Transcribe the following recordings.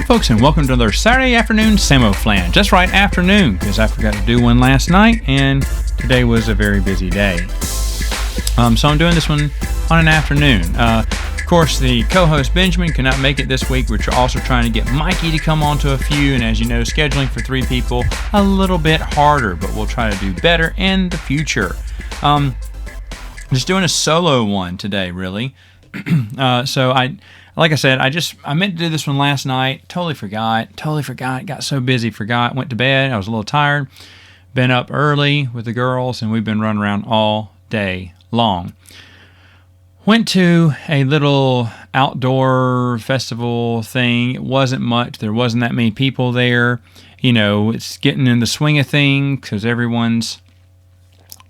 folks, and welcome to another Saturday afternoon Samoflange. That's right, afternoon, because I forgot to do one last night, and today was a very busy day. So I'm doing this one on an afternoon. Of course, the co-host Benjamin could not make it this week, which are also trying to get Mikey to come on to a few, and as you know, scheduling for 3 people, a little bit harder, but we'll try to do better in the future. Just doing a solo one today, really. Like I said, I meant to do this one last night. Totally forgot. Got so busy, forgot. Went to bed. I was a little tired. Been up early with the girls, and we've been running around all day long. Went to a little outdoor festival thing. It wasn't much. There wasn't that many people there. You know, it's getting in the swing of things because everyone's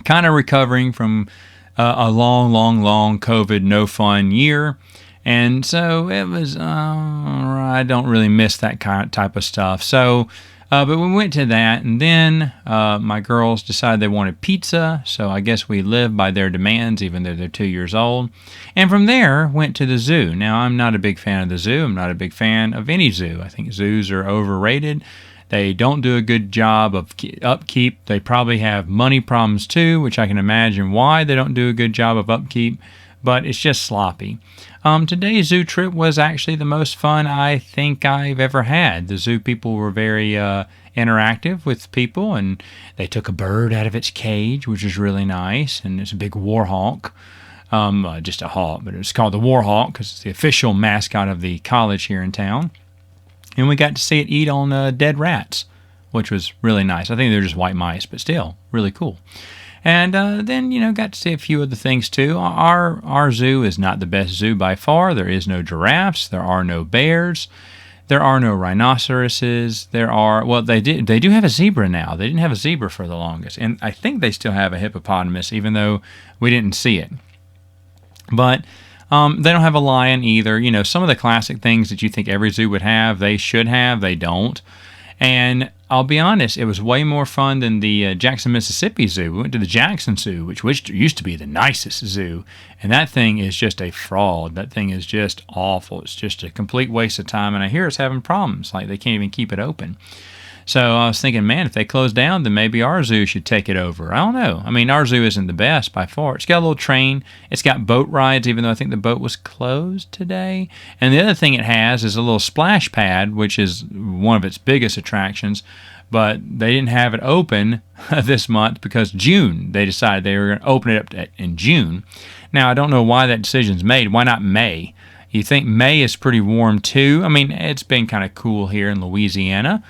kind of recovering from a long COVID no fun year. And so it was, I don't really miss that kind of type of stuff. So, but we went to that, and then my girls decided they wanted pizza. So I guess we lived by their demands, even though they're 2 years old. And from there, went to the zoo. Now, I'm not a big fan of the zoo. I'm not a big fan of any zoo. I think zoos are overrated. They don't do a good job of upkeep. They probably have money problems too, which I can imagine why they don't do a good job of upkeep. But it's just sloppy. Today's zoo trip was actually the most fun I think I've ever had. The zoo people were very interactive with people, and they took a bird out of its cage, which is really nice, and it's a big war hawk. Just a hawk, but it's called the war hawk because it's the official mascot of the college here in town. And we got to see it eat on dead rats, which was really nice. I think they're just white mice, but still, really cool. And then, got to see a few other things too. Our zoo is not the best zoo by far. There is no giraffes. There are no bears. There are no rhinoceroses. They do have a zebra now. They didn't have a zebra for the longest. And I think they still have a hippopotamus, even though we didn't see it. But they don't have a lion either. Some of the classic things that you think every zoo would have, they should have, they don't. And I'll be honest, it was way more fun than the Jackson, Mississippi Zoo. We went to the Jackson Zoo, which used to be the nicest zoo. And that thing is just a fraud. That thing is just awful. It's just a complete waste of time. And I hear it's having problems. Like they can't even keep it open. So I was thinking, man, if they close down, then maybe our zoo should take it over. I don't know. I mean, our zoo isn't the best by far. It's got a little train. It's got boat rides, even though I think the boat was closed today. And the other thing it has is a little splash pad, which is one of its biggest attractions. But they didn't have it open this month because June. They decided they were going to open it up in June. Now, I don't know why that decision's made. Why not May? You think May is pretty warm, too? I mean, it's been kind of cool here in Louisiana.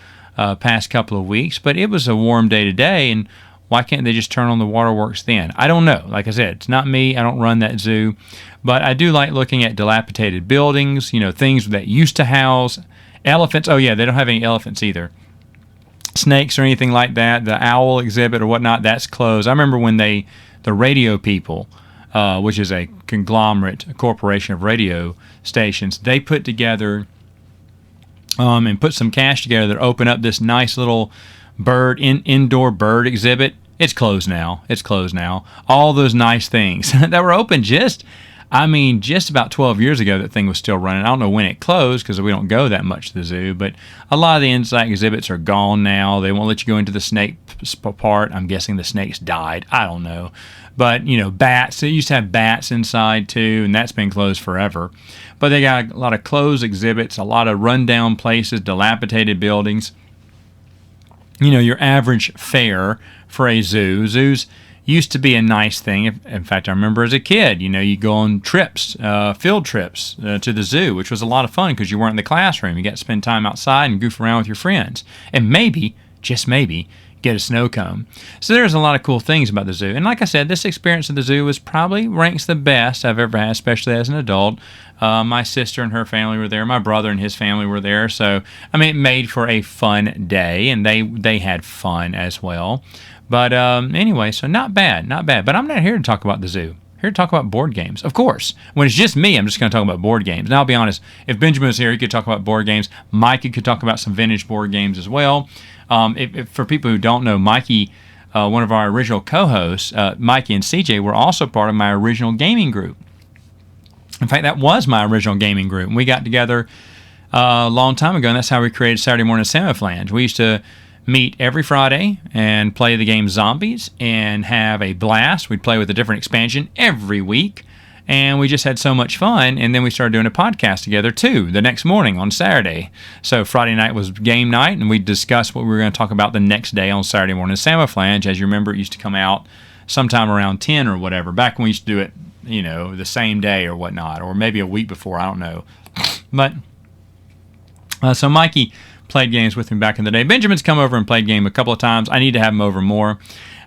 Past couple of weeks, but it was a warm day today, and why can't they just turn on the waterworks then? I don't know. Like I said, it's not me. I don't run that zoo, but I do like looking at dilapidated buildings, things that used to house elephants. Oh yeah, they don't have any elephants either. Snakes or anything like that. The owl exhibit or whatnot, that's closed. I remember when the radio people, which is a conglomerate, a corporation of radio stations, they put together and put some cash together to open up this nice little indoor bird exhibit. It's closed now. All those nice things that were open just about 12 years ago, that thing was still running. I don't know when it closed because we don't go that much to the zoo, but a lot of the inside exhibits are gone now. They won't let you go into the snake part. I'm guessing the snakes died. I don't know. But, bats. They used to have bats inside too, and that's been closed forever. But they got a lot of closed exhibits, a lot of rundown places, dilapidated buildings. Your average fare for a zoo. Zoos used to be a nice thing. In fact, I remember as a kid, you go on trips, field trips to the zoo, which was a lot of fun because you weren't in the classroom. You got to spend time outside and goof around with your friends. And maybe, just maybe, get a snow cone. So there's a lot of cool things about the zoo. And like I said, this experience of the zoo ranks the best I've ever had, especially as an adult. My sister and her family were there. My brother and his family were there. So, it made for a fun day, and they had fun as well. But anyway, so not bad. But I'm not here to talk about the zoo. I'm here to talk about board games. Of course, when it's just me, I'm just going to talk about board games. Now, I'll be honest, if Benjamin was here, he could talk about board games. Mikey could talk about some vintage board games as well. If for people who don't know, Mikey, one of our original co-hosts, Mikey and CJ, were also part of my original gaming group. In fact, that was my original gaming group. And we got together a long time ago, and that's how we created Saturday Morning Samoflange. We used to meet every Friday and play the game Zombies and have a blast. We'd play with a different expansion every week, and we just had so much fun. And then we started doing a podcast together too the next morning on Saturday. So Friday night was game night, and we'd discuss what we were going to talk about the next day on Saturday Morning Samoflange. As you remember, it used to come out sometime around 10 or whatever, back when we used to do it, the same day or whatnot, or maybe a week before, I don't know. But so Mikey played games with me back in the day. Benjamin's come over and played game a couple of times. I need to have him over more,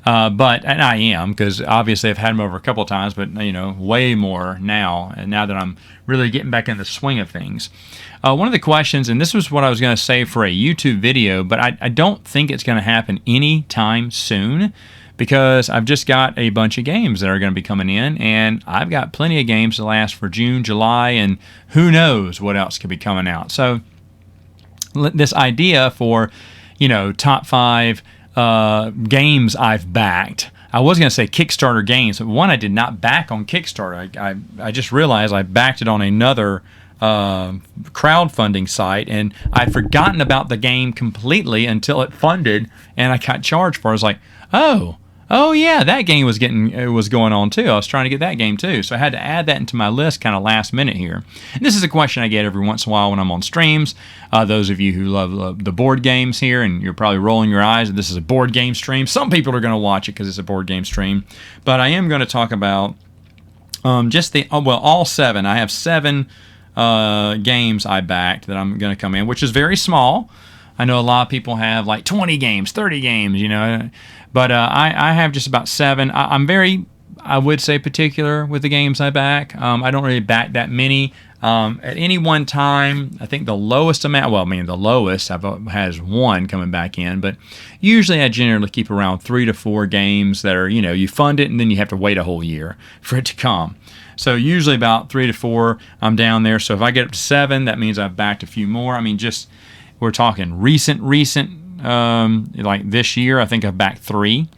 and I am, because obviously I've had him over a couple of times, but way more now. And now that I'm really getting back in the swing of things, one of the questions, and this was what I was going to say for a YouTube video, but I don't think it's going to happen anytime soon, because I've just got a bunch of games that are going to be coming in, and I've got plenty of games to last for June, July, and who knows what else could be coming out. So this idea for, top 5 games I've backed. I was going to say Kickstarter games, but one I did not back on Kickstarter. I just realized I backed it on another crowdfunding site, and I'd forgotten about the game completely until it funded, and I got charged for it. I was like, oh yeah, that game was going on too. I was trying to get that game too, so I had to add that into my list kind of last minute here. And this is a question I get every once in a while when I'm on streams. Those of you who love the board games here, and you're probably rolling your eyes that this is a board game stream. Some people are going to watch it because it's a board game stream, but I am going to talk about just all 7. I have 7 games I backed that I'm going to come in, which is very small. I know a lot of people have like 20 games, 30 games, but I have just about 7. I'm very, I would say, particular with the games I back. I don't really back that many. At any one time, I think the lowest amount, the lowest has 1 coming back in, but usually I generally keep around 3 to 4 games that are, you fund it and then you have to wait a whole year for it to come. So usually about 3 to 4, I'm down there. So if I get up to 7, that means I've backed a few more. We're talking recent, like this year, I think I've backed 3,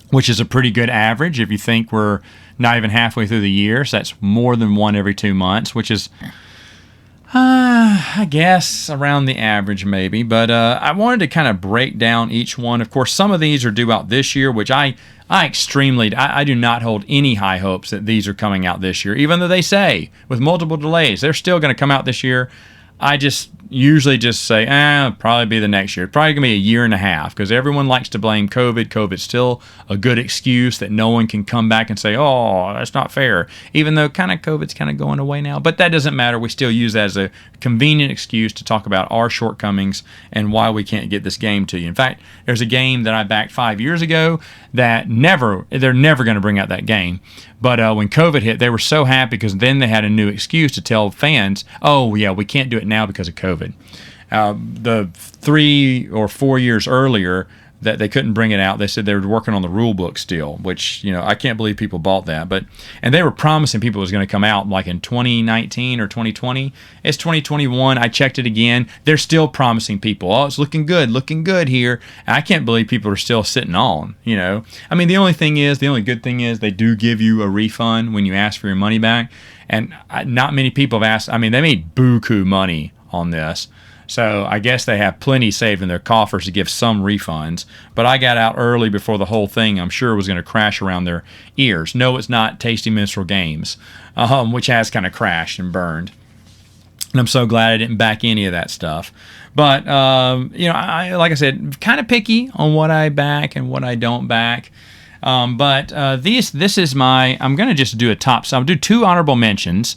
which is a pretty good average if you think we're not even halfway through the year. So that's more than 1 every 2 months, which is, I guess, around the average maybe. But I wanted to kind of break down each one. Of course, some of these are due out this year, which I do not hold any high hopes that these are coming out this year, even though they say with multiple delays they're still going to come out this year. I just usually just say, it'll probably be the next year. It's probably going to be a year and a half, because everyone likes to blame COVID. COVID's still a good excuse that no one can come back and say, oh, that's not fair, even though COVID's kind of going away now. But that doesn't matter. We still use that as a convenient excuse to talk about our shortcomings and why we can't get this game to you. In fact, there's a game that I backed 5 years ago that they're never going to bring out that game. But when COVID hit, they were so happy because then they had a new excuse to tell fans, oh, yeah, we can't do it now because of COVID. The 3 or 4 years earlier that they couldn't bring it out, they said they were working on the rule book still, which, I can't believe people bought that. And they were promising people it was going to come out like in 2019 or 2020. It's 2021. I checked it again. They're still promising people, oh, it's looking good here. And I can't believe people are still sitting on, the only good thing is they do give you a refund when you ask for your money back. And not many people have asked. They made buku money on this. So I guess they have plenty saved in their coffers to give some refunds. But I got out early before the whole thing, I'm sure, was going to crash around their ears. No, it's not Tasty Minstrel Games, which has kind of crashed and burned. And I'm so glad I didn't back any of that stuff. But, I like I said, kind of picky on what I back and what I don't back. This is I'm going to just do a top. So I'll do 2 honorable mentions,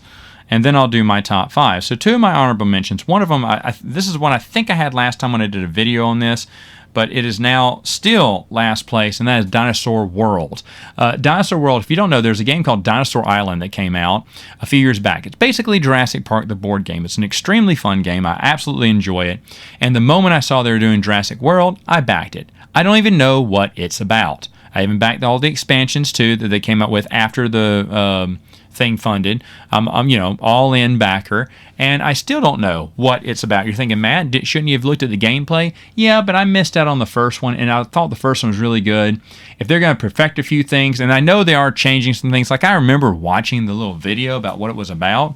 and then I'll do my top 5. So 2 of my honorable mentions. One of them, this is one I think I had last time when I did a video on this, but it is now still last place, and that is Dinosaur World. Dinosaur World, if you don't know, there's a game called Dinosaur Island that came out a few years back. It's basically Jurassic Park, the board game. It's an extremely fun game. I absolutely enjoy it. And the moment I saw they were doing Jurassic World, I backed it. I don't even know what it's about. I even backed all the expansions, too, that they came out with after the thing funded. I'm all in backer, and I still don't know what it's about. You're thinking, Matt, shouldn't you have looked at the gameplay? Yeah, but I missed out on the first one, and I thought the first one was really good. If they're going to perfect a few things, and I know they are changing some things, like I remember watching the little video about what it was about,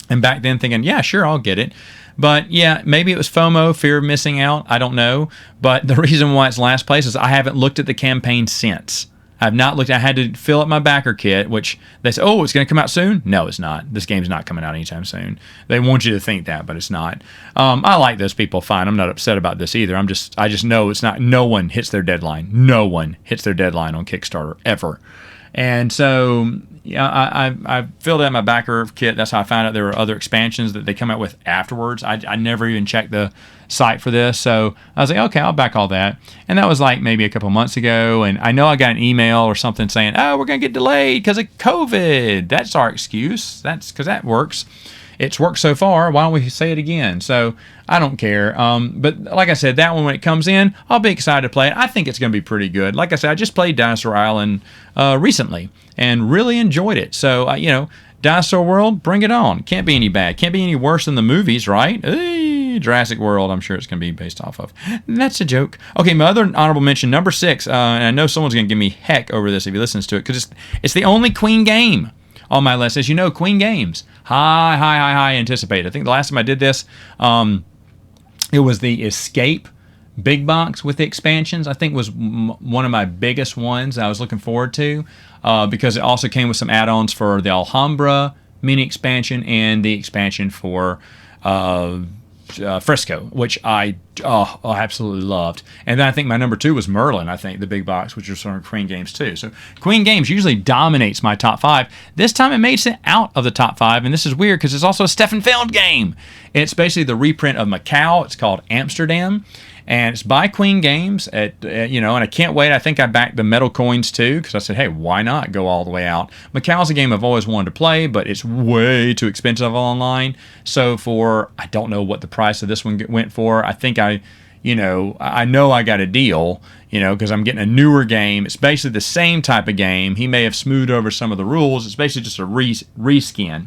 And back then thinking, yeah, sure, I'll get it. But yeah, maybe it was FOMO, fear of missing out. I don't know. But the reason why it's last place is I haven't looked at the campaign since. I've not looked. I had to fill up my backer kit, which they say, oh, it's going to come out soon. No, it's not. This game's not coming out anytime soon. They want you to think that, but it's not. I like those people fine. I'm not upset about this either. I just know it's not. No one hits their deadline. No one hits their deadline on Kickstarter ever. And so, yeah, I filled out my backer kit. That's how I found out there were other expansions that they come out with afterwards. I never even checked the site for this. So I was like, okay, I'll back all that. And that was like maybe a couple months ago. And I know I got an email or something saying, oh, we're going to get delayed because of COVID. That's our excuse. That's because that works. It's worked so far. Why don't we say it again? So I don't care. But like I said, that one, when it comes in, I'll be excited to play it. I think it's going to be pretty good. Like I said, I just played Dinosaur Island recently and really enjoyed it. So, Dinosaur World, bring it on. Can't be any bad. Can't be any worse than the movies, right? Hey, Jurassic World, I'm sure it's going to be based off of. That's a joke. Okay, my other honorable mention, number 6, and I know someone's going to give me heck over this if he listens to it, because it's the only Queen game on my list. As you know, Queen games, high anticipated. I think the last time I did this, it was the Escape big box with the expansions. I think was one of my biggest ones that I was looking forward to, because it also came with some add-ons for the Alhambra mini expansion and the expansion for Frisco, which I absolutely loved. And then I think my number 2 was Merlin, I think, the big box, which was from Queen Games too. So Queen Games usually dominates my top 5. This time it made it out of the top 5, and this is weird because it's also a Stefan Feld game. It's basically the reprint of Macau. It's called Amsterdam, and it's by Queen Games. And I can't wait. I think I backed the metal coins too, because I said, hey, why not go all the way out? Macau's a game I've always wanted to play, but it's way too expensive online. So I don't know what the price of this one went for. I think I know I got a deal, because I'm getting a newer game. It's basically the same type of game. He may have smoothed over some of the rules. It's basically just a reskin.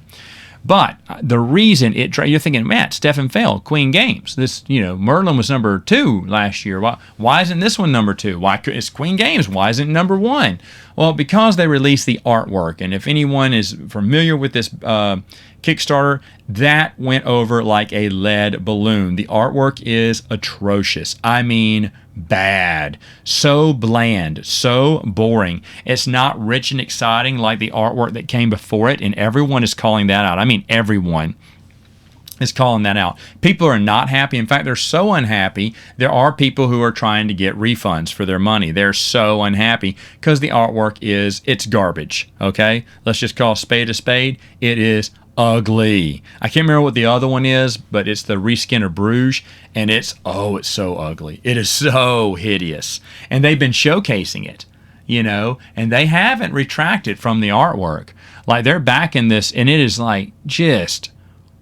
But the reason you're thinking, Matt, Stefan Feld, Queen Games. This, Merlin was number 2 last year. Why isn't this one number 2? It's Queen Games. Why isn't it number 1? Well, because they released the artwork. And if anyone is familiar with this Kickstarter, that went over like a lead balloon. The artwork is atrocious. I mean, bad. So bland. So boring. It's not rich and exciting like the artwork that came before it, and everyone is calling that out. I mean, everyone is calling that out. People are not happy. In fact, they're so unhappy, there are people who are trying to get refunds for their money. They're so unhappy because the artwork it's garbage, okay? Let's just call a spade a spade. It is ugly. I can't remember what the other one is, but it's the reskin of Bruges, and it's so ugly. It is so hideous. And they've been showcasing it, and they haven't retracted from the artwork. Like, they're back in this, and it is like just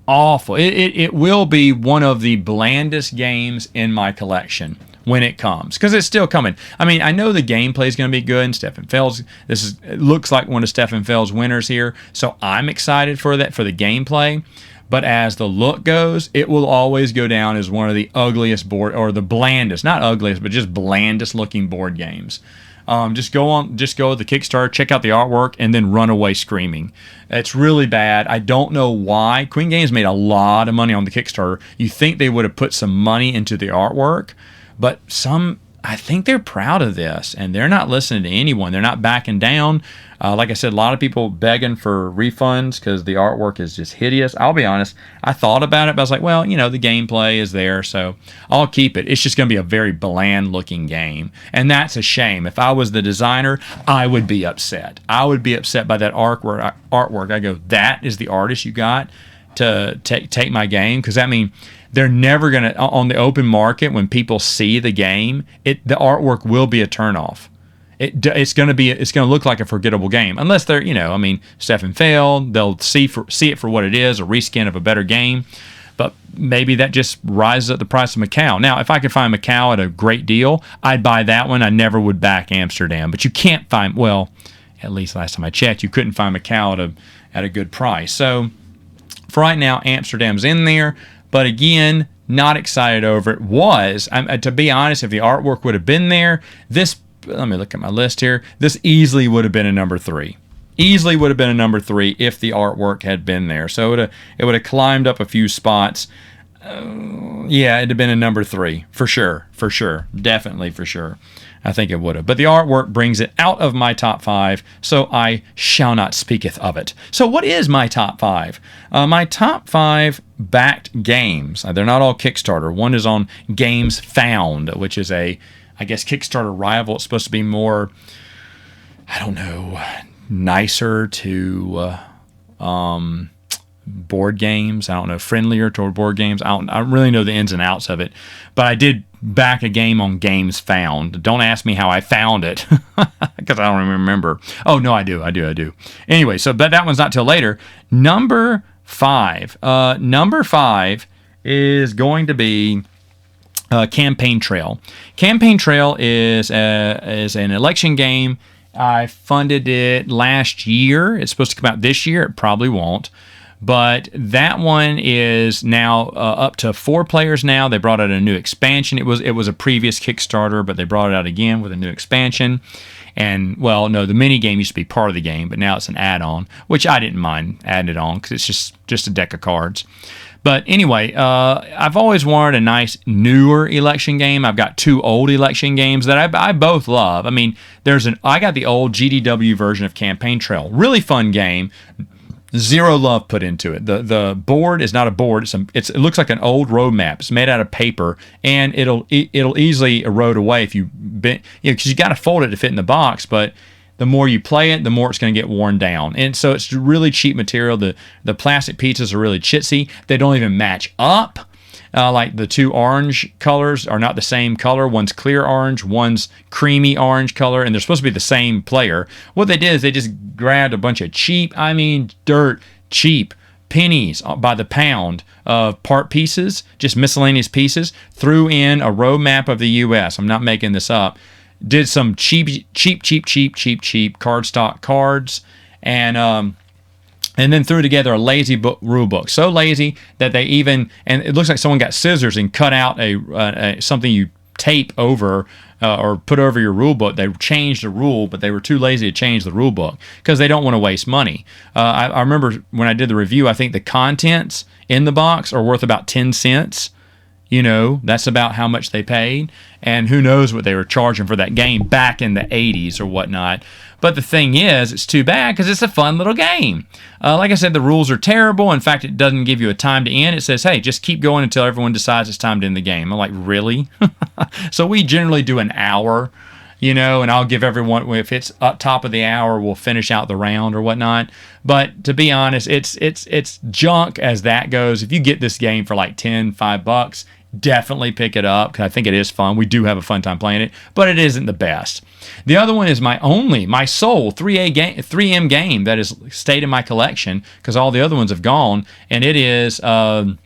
awful. It will be one of the blandest games in my collection when it comes, because it's still coming. I mean, I know the gameplay is going to be good, and Stefan Feld's, it looks like one of Stefan Feld's winners here, so I'm excited for that, for the gameplay. But as the look goes, it will always go down as one of the ugliest or the blandest, not ugliest, but just blandest looking board games. Just go with the Kickstarter, check out the artwork, and then run away screaming. It's really bad. I don't know why. Queen Games made a lot of money on the Kickstarter. You think they would have put some money into the artwork, but I think they're proud of this, and they're not listening to anyone. They're not backing down. Like I said, a lot of people begging for refunds because the artwork is just hideous. I'll be honest, I thought about it, but I was like, well, the gameplay is there, so I'll keep it. It's just going to be a very bland-looking game, and that's a shame. If I was the designer, I would be upset. I would be upset by that artwork. I go, that is the artist you got to take my game? Because, I mean, they're never going to, on the open market, when people see the game, the artwork will be a turnoff. It's going to look like a forgettable game, unless they're, Stefan Feld, they'll see it for what it is, a reskin of a better game. But maybe that just rises up the price of Macau. Now, if I could find Macau at a great deal, I'd buy that one. I never would back Amsterdam. But you can't find, well, at least last time I checked, you couldn't find Macau at a good price. So for right now, Amsterdam's in there. But again, not excited over it. To be honest, if the artwork would have been there, let me look at my list here. This easily would have been a number 3. Easily would have been a number 3 if the artwork had been there. So it would have climbed up a few spots. Yeah, it'd have been a number 3 for sure, definitely for sure. I think it would have. But the artwork brings it out of my top 5, so I shall not speaketh of it. So what is my top 5? My top 5 backed games. They're not all Kickstarter. One is on Games Found, which is I guess, Kickstarter rival. It's supposed to be more, I don't know, nicer to board games. I don't know, friendlier toward board games. I don't really know the ins and outs of it, but I did back a game on Games Found. Don't ask me how I found it because I don't even remember. Oh no, I do. Anyway, so but that one's not till later. Number 5 is going to be Campaign Trail. Campaign Trail is an election game. I funded it last year. It's supposed to come out this year. It probably won't. But that one is now up to 4 players now. They brought out a new expansion. It was a previous Kickstarter, but they brought it out again with a new expansion. And, well, no, the mini game used to be part of the game, but now it's an add-on, which I didn't mind adding it on because it's just a deck of cards. But anyway, I've always wanted a nice newer election game. I've got 2 old election games that I both love. I mean, I got the old GDW version of Campaign Trail. Really fun game. Zero love put into it. The board is not a board. It looks like an old road map. It's made out of paper, and it'll easily erode away if because you got to fold it to fit in the box. But the more you play it, the more it's going to get worn down. And so it's really cheap material. The plastic pieces are really chintzy. They don't even match up. Like the 2 orange colors are not the same color. One's clear orange, one's creamy orange color, and they're supposed to be the same player. What they did is they just grabbed a bunch of dirt cheap pennies by the pound of part pieces, just miscellaneous pieces, threw in a road map of the U.S. I'm not making this up. Did some cheap cardstock cards, and then threw together a lazy rule book. So lazy that and it looks like someone got scissors and cut out something you tape over or put over your rule book. They changed the rule, but they were too lazy to change the rule book because they don't want to waste money. I remember when I did the review, I think the contents in the box are worth about 10 cents. That's about how much they paid. And who knows what they were charging for that game back in the 80s or whatnot. But the thing is, it's too bad because it's a fun little game. Like I said, the rules are terrible. In fact, it doesn't give you a time to end. It says, hey, just keep going until everyone decides it's time to end the game. I'm like, really? So we generally do an hour, and I'll give everyone, if it's up top of the hour, we'll finish out the round or whatnot. But to be honest, it's junk as that goes. If you get this game for like $5, definitely pick it up because I think it is fun. We do have a fun time playing it, but it isn't the best. The other one is my sole 3M game that has stayed in my collection because all the other ones have gone, and it is Mr.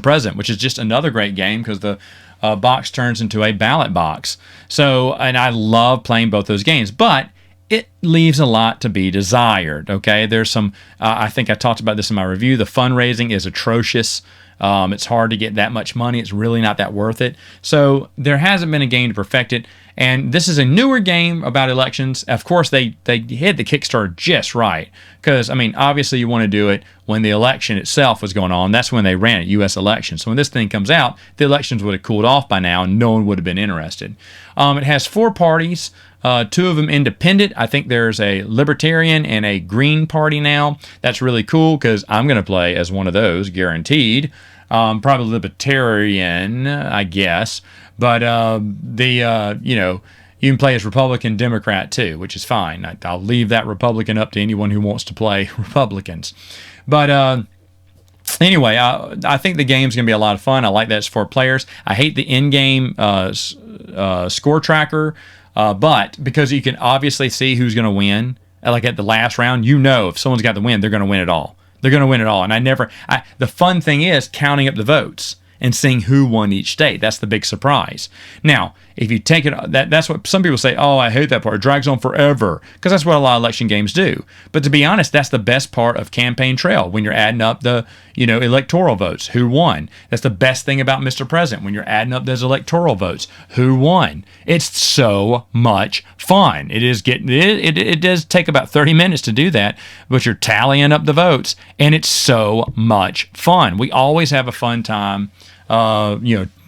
President, which is just another great game because the box turns into a ballot box. So, and I love playing both those games, but it leaves a lot to be desired, okay? There's some, I think I talked about this in my review, the fundraising is atrocious. It's hard to get that much money. It's really not that worth it. So there hasn't been a game to perfect it. And this is a newer game about elections. Of course, they hit the Kickstarter just right. Because, obviously you want to do it when the election itself was going on. That's when they ran it, U.S. elections. So when this thing comes out, the elections would have cooled off by now and no one would have been interested. It has 4 parties. 2 of them independent. I think there's a Libertarian and a Green Party now. That's really cool because I'm going to play as one of those, guaranteed. Probably Libertarian, I guess. But you can play as Republican, Democrat too, which is fine. I'll leave that Republican up to anyone who wants to play Republicans. But anyway, I think the game's going to be a lot of fun. I like that it's 4 players. I hate the in-game score tracker. But because you can obviously see who's going to win, like at the last round, if someone's got the win, they're going to win it all. They're going to win it all. And the fun thing is counting up the votes and seeing who won each state. That's the big surprise. Now, if you take it, that's what some people say, oh, I hate that part. It drags on forever, because that's what a lot of election games do. But to be honest, that's the best part of Campaign Trail, when you're adding up the, electoral votes, who won. That's the best thing about Mr. President, when you're adding up those electoral votes, who won. It's so much fun. It does take about 30 minutes to do that, but you're tallying up the votes, and it's so much fun. We always have a fun time,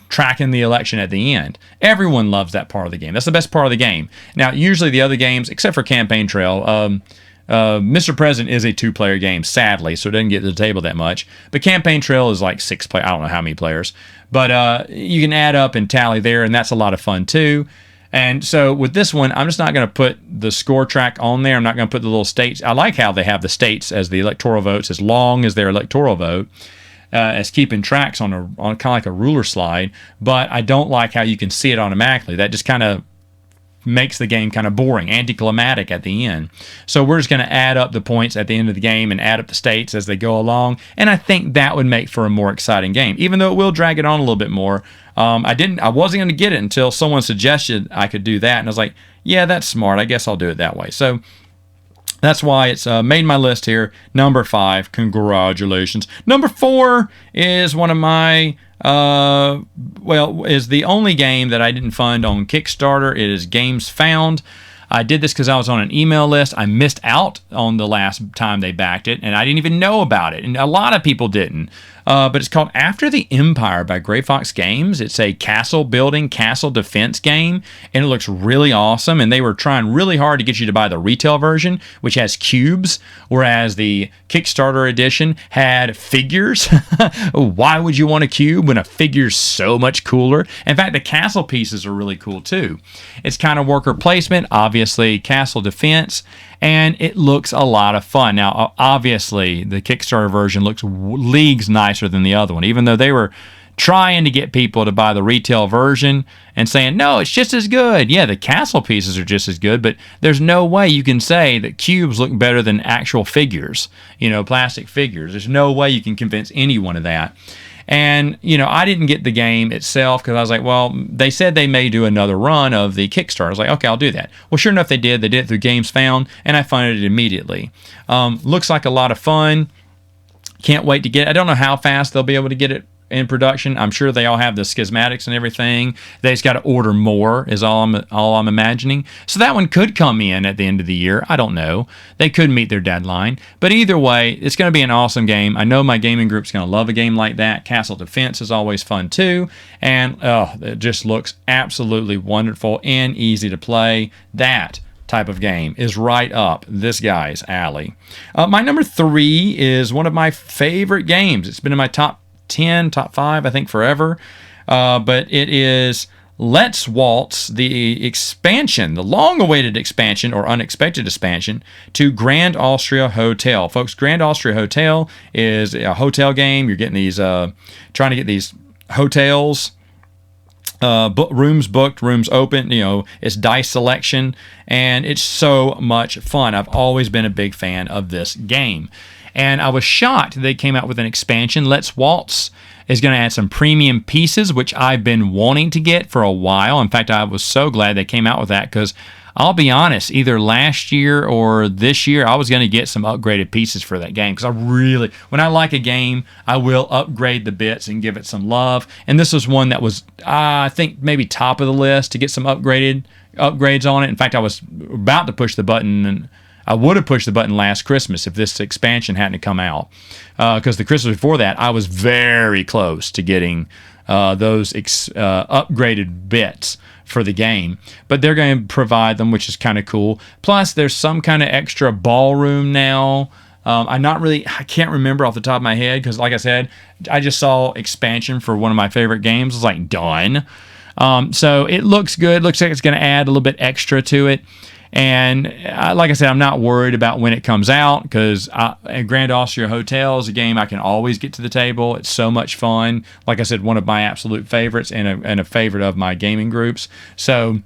tracking the election at the end. Everyone loves that part of the game. That's the best part of the game. Now, usually the other games, except for Campaign Trail, Mr. President is a 2-player game, sadly, so it doesn't get to the table that much. But Campaign Trail is like 6 players. I don't know how many players. But you can add up and tally there, and that's a lot of fun too. And so with this one, I'm just not going to put the score track on there. I'm not going to put the little states. I like how they have the states as the electoral votes, as long as their electoral vote. As keeping tracks on kind of like a ruler slide, but I don't like how you can see it automatically. That just kind of makes the game kind of boring, anticlimactic at the end. So we're just going to add up the points at the end of the game and add up the states as they go along, and I think that would make for a more exciting game, even though it will drag it on a little bit more. I wasn't going to get it until someone suggested I could do that, and I was like, yeah, that's smart. I guess I'll do it that way. So that's why it's made my list here. Number 5, congratulations. Number 4 is one of my, is the only game that I didn't fund on Kickstarter. It is Games Found. I did this because I was on an email list. I missed out on the last time they backed it, and I didn't even know about it. And a lot of people didn't. But it's called After the Empire by Gray Fox Games. It's a castle building, castle defense game, and it looks really awesome. And they were trying really hard to get you to buy the retail version, which has cubes, whereas the Kickstarter edition had figures. Why would you want a cube when a figure's so much cooler? In fact, the castle pieces are really cool too. It's kind of worker placement, obviously castle defense, and it looks a lot of fun. Now, obviously, the Kickstarter version looks leagues nicer than the other one, even though they were trying to get people to buy the retail version and saying, no, it's just as good. Yeah, the castle pieces are just as good, but there's no way you can say that cubes look better than actual figures, plastic figures. There's no way you can convince anyone of that. And, I didn't get the game itself because I was like, well, they said they may do another run of the Kickstarter. I was like, okay, I'll do that. Well, sure enough, they did. They did it through Games Found, and I funded it immediately. Looks like a lot of fun. Can't wait to get it. I don't know how fast they'll be able to get it in production. I'm sure they all have the schismatics and everything. They just got to order more is all I'm imagining. So that one could come in at the end of the year. I don't know. They could meet their deadline. But either way, it's going to be an awesome game. I know my gaming group's going to love a game like that. Castle Defense is always fun too. And it just looks absolutely wonderful and easy to play. That type of game is right up this guy's alley. My number 3 is one of my favorite games. It's been in my top 10, top 5, I think, forever. But it is Let's Waltz, the expansion, the long-awaited expansion or unexpected expansion to Grand Austria Hotel. Folks, Grand Austria Hotel is a hotel game. You're getting these, trying to get these hotels, rooms booked, rooms open. It's dice selection, and it's so much fun. I've always been a big fan of this game. And I was shocked they came out with an expansion. Let's Waltz is going to add some premium pieces, which I've been wanting to get for a while. In fact, I was so glad they came out with that because I'll be honest, either last year or this year, I was going to get some upgraded pieces for that game because when I like a game, I will upgrade the bits and give it some love. And this was one that was, I think, maybe top of the list to get some upgrades on it. In fact, I was about to push the button, and I would have pushed the button last Christmas if this expansion hadn't come out. Because the Christmas before that, I was very close to getting those upgraded bits for the game. But they're going to provide them, which is kind of cool. Plus, there's some kind of extra ballroom now. I can't remember off the top of my head because, like I said, I just saw expansion for one of my favorite games. I was like, done. So it looks good. Looks like it's going to add a little bit extra to it. And like I said, I'm not worried about when it comes out because Grand Austria Hotel is a game I can always get to the table. It's so much fun. Like I said, one of my absolute favorites and a favorite of my gaming groups. So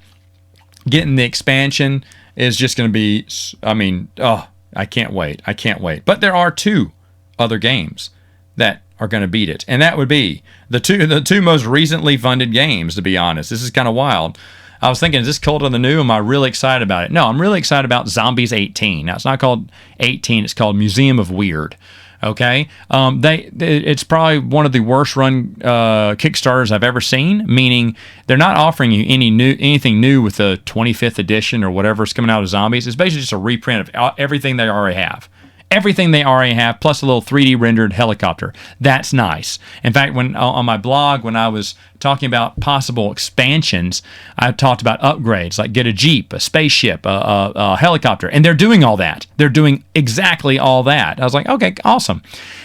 getting the expansion is just going to be, I can't wait. I can't wait. But there are 2 other games that are going to beat it. And that would be the two most recently funded games, to be honest. This is kind of wild. I was thinking, is this Cult of the New? Am I really excited about it? No, I'm really excited about Zombies 18. Now, it's not called 18. It's called Museum of Weird. Okay, it's probably one of the worst run Kickstarters I've ever seen. Meaning they're not offering you anything new with the 25th edition or whatever's coming out of Zombies. It's basically just a reprint of everything they already have. Everything they already have, plus a little 3D rendered helicopter. That's nice. In fact, when on my blog, when I was talking about possible expansions, I talked about upgrades, like get a Jeep, a spaceship, a helicopter, and they're doing all that. They're doing exactly all that. I was like, okay, awesome.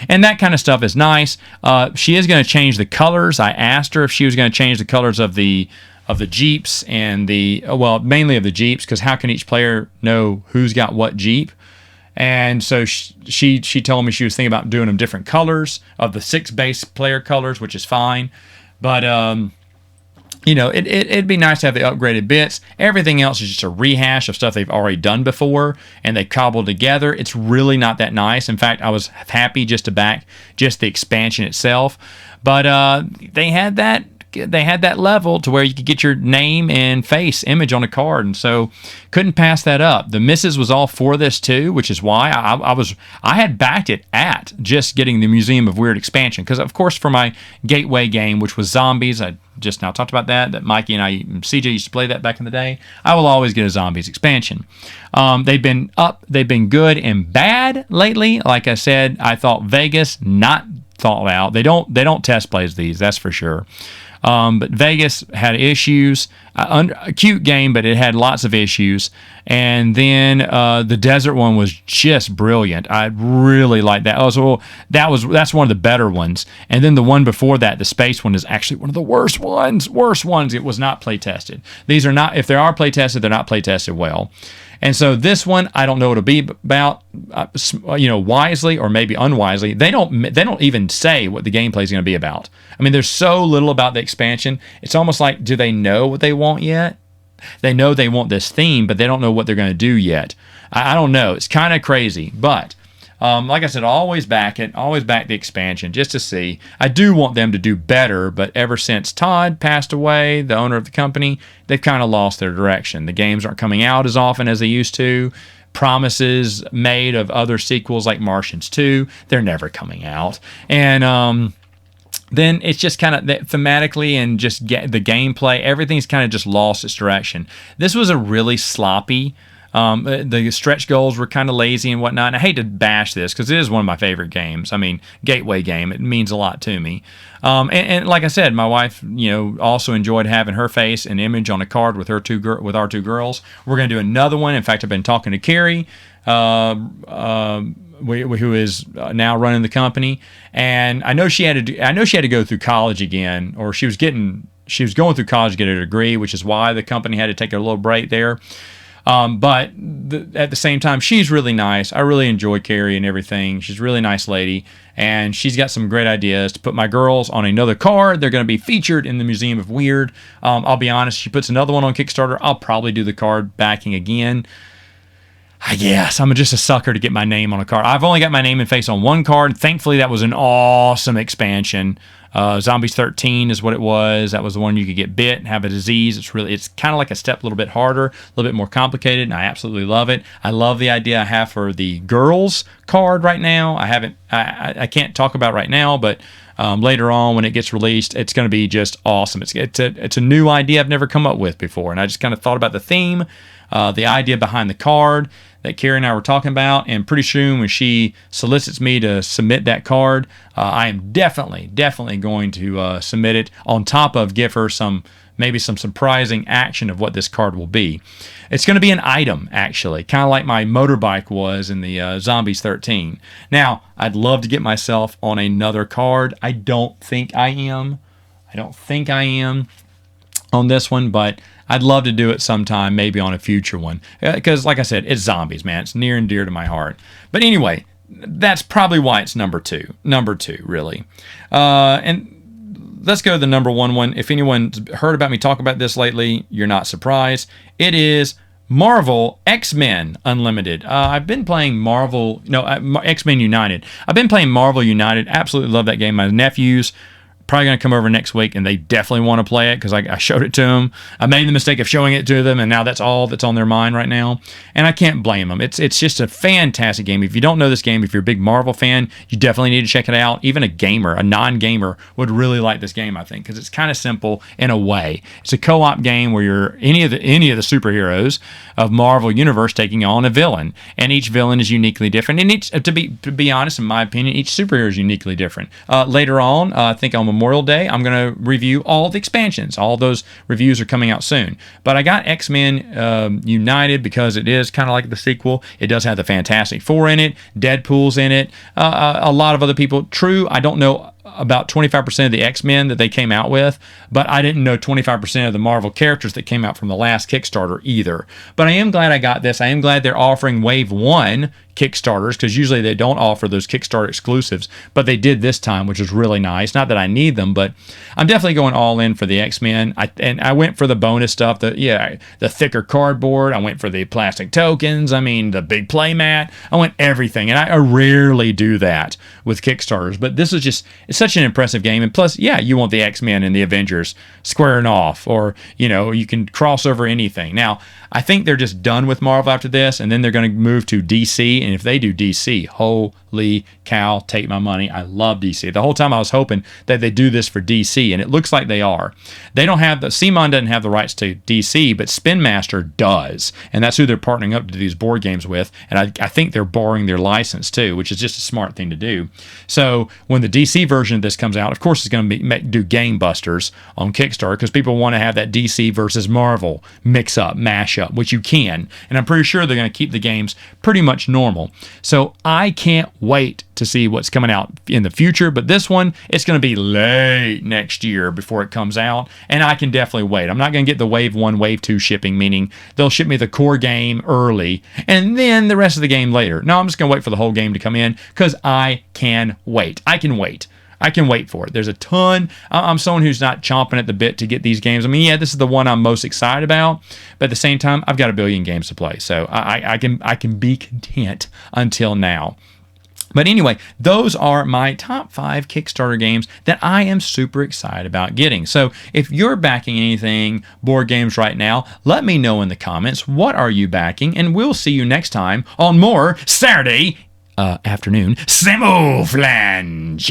And that kind of stuff is nice. She is going to change the colors. I asked her if she was going to change the colors of the Jeeps and mainly of the Jeeps, because how can each player know who's got what Jeep? And so she told me she was thinking about doing them different colors of the 6 base player colors, which is fine. But, it'd be nice to have the upgraded bits. Everything else is just a rehash of stuff they've already done before, and they cobbled together. It's really not that nice. In fact, I was happy just to back just the expansion itself. But they had that level to where you could get your name and face image on a card, and so couldn't pass that up. The missus was all for this too, which is why I had backed it at just getting the Museum of Weird expansion, because of course for my gateway game, which was Zombies, I just now talked about that Mikey and CJ used to play that back in the day. I will always get a Zombies expansion. They've been good and bad lately. Like I said, I thought Vegas not thought out. They don't test plays these, that's for sure. But Vegas had issues. A cute game, but it had lots of issues. And then the desert one was just brilliant. I really liked that. That's one of the better ones. And then the one before that, the space one, is actually one of the worst ones. It was not play tested. These are not. If they are play tested, they're not play tested well. And so this one, I don't know what it'll be about, wisely or maybe unwisely. They don't even say what the gameplay is going to be about. I mean, there's so little about the expansion. It's almost like, do they know what they want yet? They know they want this theme, but they don't know what they're going to do yet. I don't know. It's kind of crazy, but like I said, I'll always back it. Always back the expansion just to see. I do want them to do better, but ever since Todd passed away, the owner of the company, they've kind of lost their direction. The games aren't coming out as often as they used to. Promises made of other sequels like Martians 2, they're never coming out. And then it's just kind of thematically and just the gameplay, everything's kind of just lost its direction. This was a really sloppy. The stretch goals were kind of lazy and whatnot. And I hate to bash this because it is one of my favorite games. I mean, gateway game. It means a lot to me. And like I said, my wife, also enjoyed having her face and image on a card with our two girls. We're going to do another one. In fact, I've been talking to Carrie, who is now running the company, and I know she had to go through college again, or she was going through college to get a degree, which is why the company had to take a little break there. But at the same time, she's really nice. I really enjoy Carrie and everything. She's a really nice lady, and she's got some great ideas to put my girls on another card. They're going to be featured in the Museum of Weird. I'll be honest, she puts another one on Kickstarter, I'll probably do the card backing again. I guess I'm just a sucker to get my name on a card. I've only got my name and face on one card. Thankfully, that was an awesome expansion. Zombies 13 is what it was. That was the one you could get bit and have a disease. It's kind of like a step a little bit harder, a little bit more complicated, and I absolutely love it. I love the idea I have for the girls card right now. I can't talk about it right now, but later on when it gets released, it's going to be just awesome. It's a new idea I've never come up with before, and I just kind of thought about the theme, the idea behind the card that Carrie and I were talking about, and pretty soon when she solicits me to submit that card, I am definitely going to submit it, on top of give her maybe some surprising action of what this card will be. It's going to be an item, actually, kind of like my motorbike was in the Zombies 13. Now, I'd love to get myself on another card. I don't think I am on this one, but I'd love to do it sometime, maybe on a future one. Because, like I said, it's Zombies, man. It's near and dear to my heart. But anyway, that's probably why it's number two. Number two, really. And let's go to the number one. If anyone's heard about me talk about this lately, you're not surprised. It is Marvel X-Men Unlimited. I've been playing X-Men United. I've been playing Marvel United. Absolutely love that game. My nephews probably going to come over next week, and they definitely want to play it because I showed it to them. I made the mistake of showing it to them, and now that's all that's on their mind right now. And I can't blame them. It's just a fantastic game. If you don't know this game, if you're a big Marvel fan, you definitely need to check it out. Even a non-gamer would really like this game, I think, because it's kind of simple in a way. It's a co-op game where you're any of the superheroes of Marvel Universe taking on a villain, and each villain is uniquely different. And each, to be honest, in my opinion, each superhero is uniquely different. Later on, I think on Memorial Day, I'm going to review all the expansions. All those reviews are coming out soon. But I got X-Men United because it is kind of like the sequel. It does have the Fantastic Four in it. Deadpool's in it. A lot of other people. True, I don't know about 25% of the X-Men that they came out with, but I didn't know 25% of the Marvel characters that came out from the last Kickstarter either. But I am glad I got this. I am glad they're offering Wave 1 Kickstarters, because usually they don't offer those Kickstarter exclusives, but they did this time, which is really nice. Not that I need them, but I'm definitely going all in for the X-Men. I went for the bonus stuff, the thicker cardboard. I went for the plastic tokens. I mean, the big play mat. I went everything, and I rarely do that with Kickstarters, but this is it's such an impressive game. And plus, yeah, you want the X-Men and the Avengers squaring off, or, you can cross over anything. Now, I think they're just done with Marvel after this, and then they're going to move to DC. And if they do DC, holy cow, take my money. I love DC. The whole time I was hoping that they do this for DC, and it looks like they are. They don't have CMON doesn't have the rights to DC, but Spin Master does, and that's who they're partnering up to do these board games with. And I think they're borrowing their license too, which is just a smart thing to do. So when the DC version of this comes out, of course, it's going to do game busters on Kickstarter, because people want to have that DC versus Marvel mix up, mash up, which you can. And I'm pretty sure they're going to keep the games pretty much normal. So I can't wait to see what's coming out in the future. But this one, it's going to be late next year before it comes out, and I can definitely wait. I'm not going to get the Wave 1, Wave 2 shipping, meaning they'll ship me the core game early and then the rest of the game later. No, I'm just going to wait for the whole game to come in, because I can wait. I can wait. I can wait for it. There's a ton. I'm someone who's not chomping at the bit to get these games. I mean, yeah, this is the one I'm most excited about, but at the same time, I've got a billion games to play, so I can be content until now. But anyway, those are my top 5 Kickstarter games that I am super excited about getting. So if you're backing anything board games right now, let me know in the comments. What are you backing? And we'll see you next time on more Saturday afternoon Samoflange.